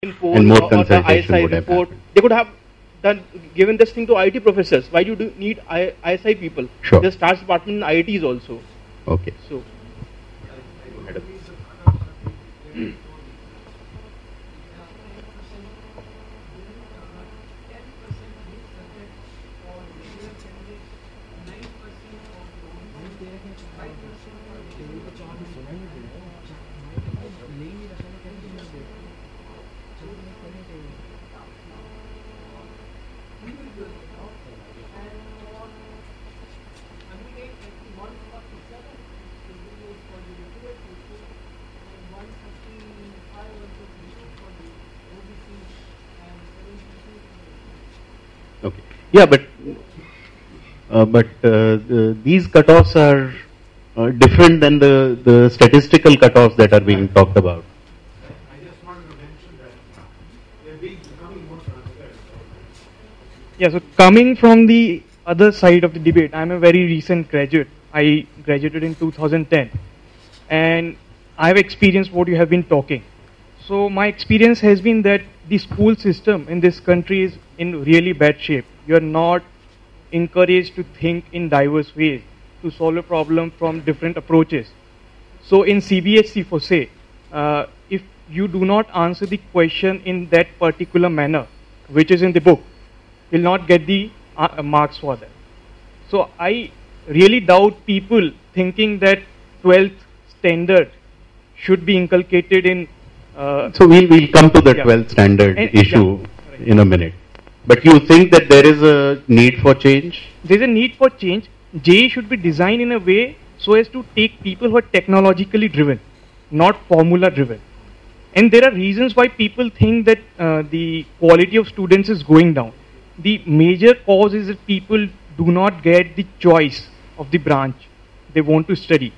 and more or the consultation ISI would have report. happened. They could have given this thing to IT professors. Why do you need ISI people? Sure. There's STARS department in IITs also. Okay. So. Okay. Yeah, but these cutoffs are different than the statistical cutoffs that are being talked about. I just wanted to mention that they're becoming more transparent. Yeah, so coming from the other side of the debate, I'm a very recent graduate. I graduated in 2010, and I've experienced what you have been talking. So my experience has been that the school system in this country is in really bad shape. You are not encouraged to think in diverse ways to solve a problem from different approaches. So in CBSE, for say, if you do not answer the question in that particular manner, which is in the book, you'll not get the marks for that. So I really doubt people thinking that 12th standard should be inculcated in. So we'll come to the 12th standard issue in a minute. But you think that there is a need for change? There is a need for change. JEE should be designed in a way so as to take people who are technologically driven, not formula driven. And there are reasons why people think that the quality of students is going down. The major cause is that people do not get the choice of the branch they want to study.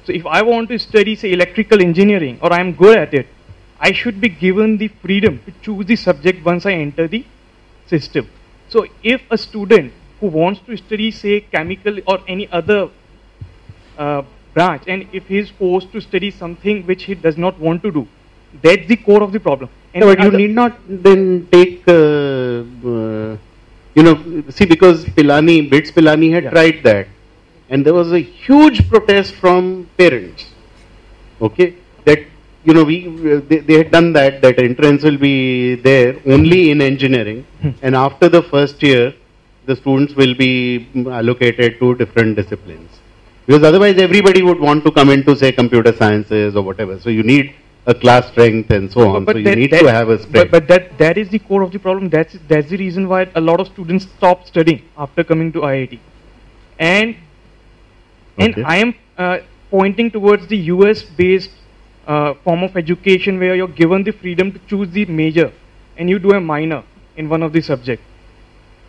So if I want to study, say, electrical engineering, or I am good at it, I should be given the freedom to choose the subject once I enter the system. So if a student who wants to study, say, chemical or any other branch, and if he is forced to study something which he does not want to do, that's the core of the problem. And no, but you need not then take, see, because BITS Pilani had tried that, and there was a huge protest from parents. Okay, that they had done that entrance will be there only in engineering, and after the first year, the students will be allocated to different disciplines. Because otherwise, everybody would want to come into, say, computer sciences or whatever. So you need a class strength and so on. So you need to have a spread. But that is the core of the problem. That's the reason why a lot of students stop studying after coming to IIT. And I am pointing towards the US-based form of education where you're given the freedom to choose the major and you do a minor in one of the subjects.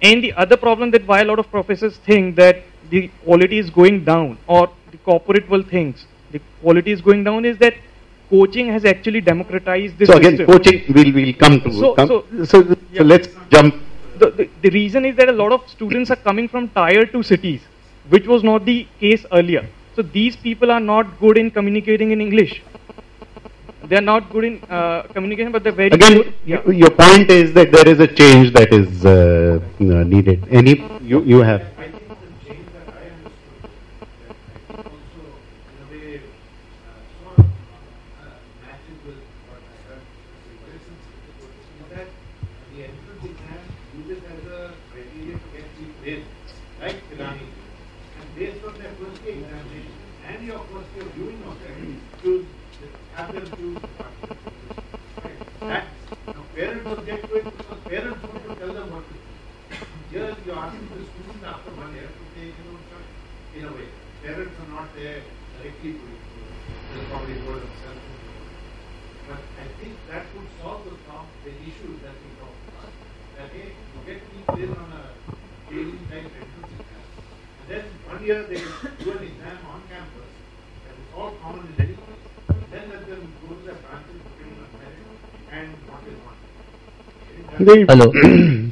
And the other problem that why a lot of professors think that the quality is going down, or the corporate world thinks the quality is going down, is that coaching has actually democratized this system. So again, coaching we'll come to. So let's jump. The reason is that a lot of students are coming from tier 2 cities, which was not the case earlier. So these people are not good in communicating in English. They are not good in communication, but they're very good. Your point is that there is a change that is needed. You have? I think the change that I understood, that also in a way sort of matches with what I heard. For instance, is that the entrance exam uses as a criteria to get people in, like Pilani, and based on their first year examination and your first year viewing of them, choose have them choose right. That now parents object to it because parents want to tell them what to do. Here you are asking the student after 1 year to take his own choice. In a way, parents are not there directly to it. They'll probably go themselves. But I think that would solve the issues that we talked about. That hey, you get people in on a daily type entrance exam, and then 1 year they do an exam on campus, that is all common in any place. Then let them go to their branches depending on merit and what is what. Hello.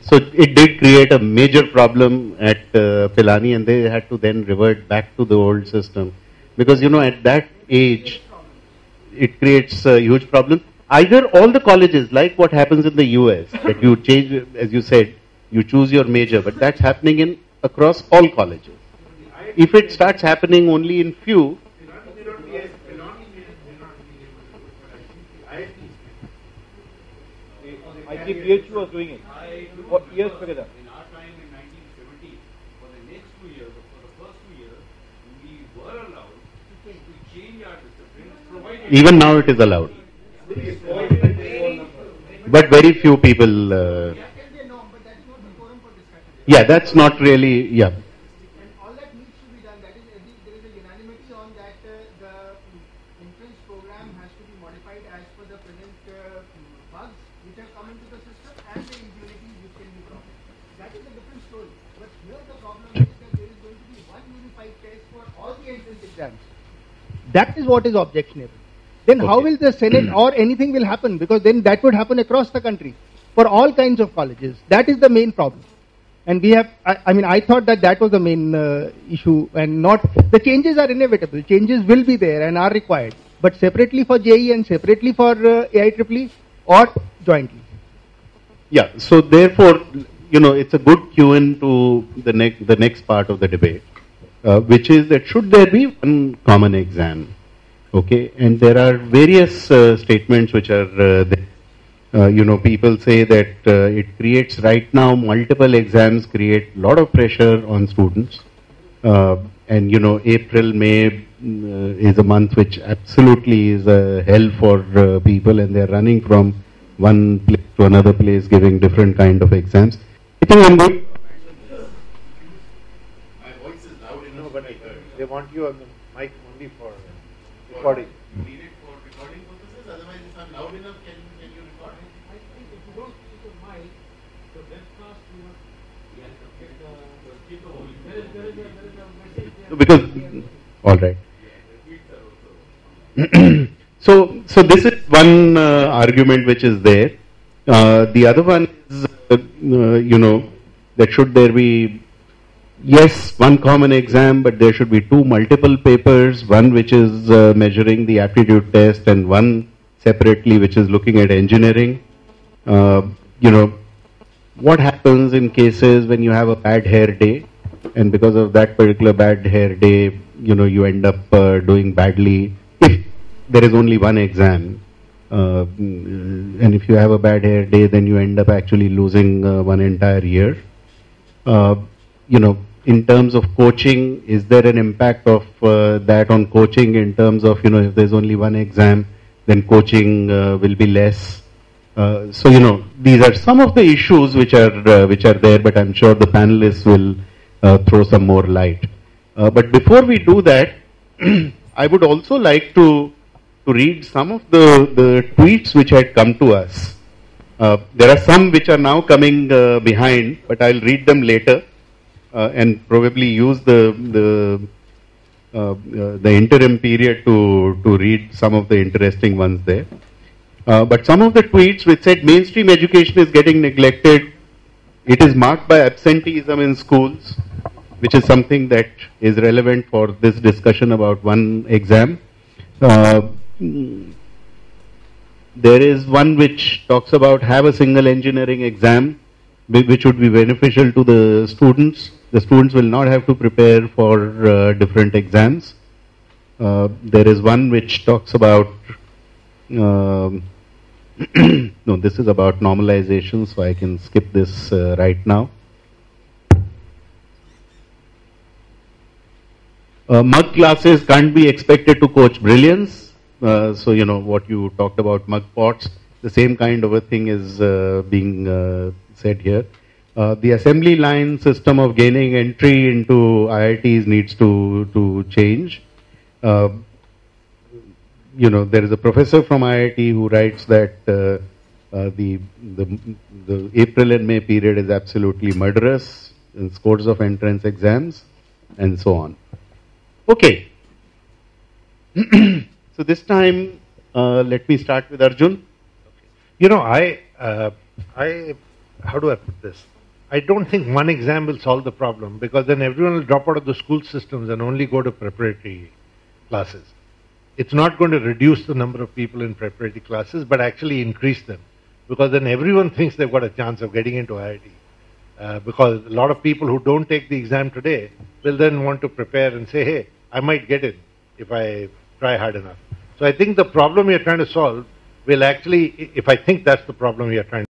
So it did create a major problem at Pilani, and they had to then revert back to the old system because at that age it creates a huge problem. either all the colleges, like what happens in the US, that you change, as you said, you choose your major, but that's happening in across all colleges. If it starts happening only in few, IGPHU was doing it for years together. In our time in 1970, for the next 2 years, or for the first 2 years, we were allowed to change our discipline, provided even now it is allowed. But very few people. Yeah, that's not really. Yeah. And all that needs to be done. That is, there is a unanimity on that. The entrance program has to be modified as per the present bugs which have come into the system and the impurities which can be brought. That is a different story. But here the problem is that there is going to be one unified test for all the entrance exams. That is what is objectionable. Then how will the Senate or anything will happen? Because then that would happen across the country for all kinds of colleges. That is the main problem. And we have, I thought that was the main issue, and not, the changes are inevitable. Changes will be there and are required. But separately for JE and separately for AIEEE or jointly. Yeah, so therefore, it's a good cue in to the next part of the debate, which is that should there be one common exam? Okay, and there are various statements which are there. People say that it creates right now multiple exams create a lot of pressure on students. And April, May is a month which absolutely is a hell for people, and they're running from one place to another place giving different kind of exams. I think I'm going. my voice is loud enough. No, but they want you on the mic only for recording. You need it for recording purposes, otherwise if I'm loud enough, can you record? I think if you don't keep the mic, the webcast will not Keep the whole. there is a message there. Because, all right. So this is one argument which is there. The other one is, that should there be, yes, one common exam, but there should be two multiple papers, one which is measuring the aptitude test and one separately which is looking at engineering. What happens in cases when you have a bad hair day, and because of that particular bad hair day, you end up doing badly if there is only one exam. And if you have a bad hair day, then you end up actually losing one entire year. In terms of coaching, is there an impact of that on coaching in terms of, if there's only one exam, then coaching will be less. These are some of the issues which are there, but I'm sure the panelists will throw some more light. But before we do that, I would also like to read some of the tweets which had come to us. There are some which are now coming behind, but I'll read them later and probably use the interim period to read some of the interesting ones there. But some of the tweets which said mainstream education is getting neglected, it is marked by absenteeism in schools, which is something that is relevant for this discussion about one exam. There is one which talks about have a single engineering exam, which would be beneficial to the students. The students will not have to prepare for different exams. There is one which talks about no, this is about normalization, so I can skip this right now. Mug classes can't be expected to coach brilliance. So, what you talked about mug pots, the same kind of a thing is being said here. The assembly line system of gaining entry into IITs needs to change. There is a professor from IIT who writes that the April and May period is absolutely murderous in scores of entrance exams and so on. Okay. So this time, let me start with Arjun. How do I put this? I don't think one exam will solve the problem, because then everyone will drop out of the school systems and only go to preparatory classes. it's not going to reduce the number of people in preparatory classes, but actually increase them. Because then everyone thinks they've got a chance of getting into IIT. Because a lot of people who don't take the exam today will then want to prepare and say, hey, I might get in if I try hard enough. So I think the problem you're trying to solve will actually, if I think that's the problem you're trying to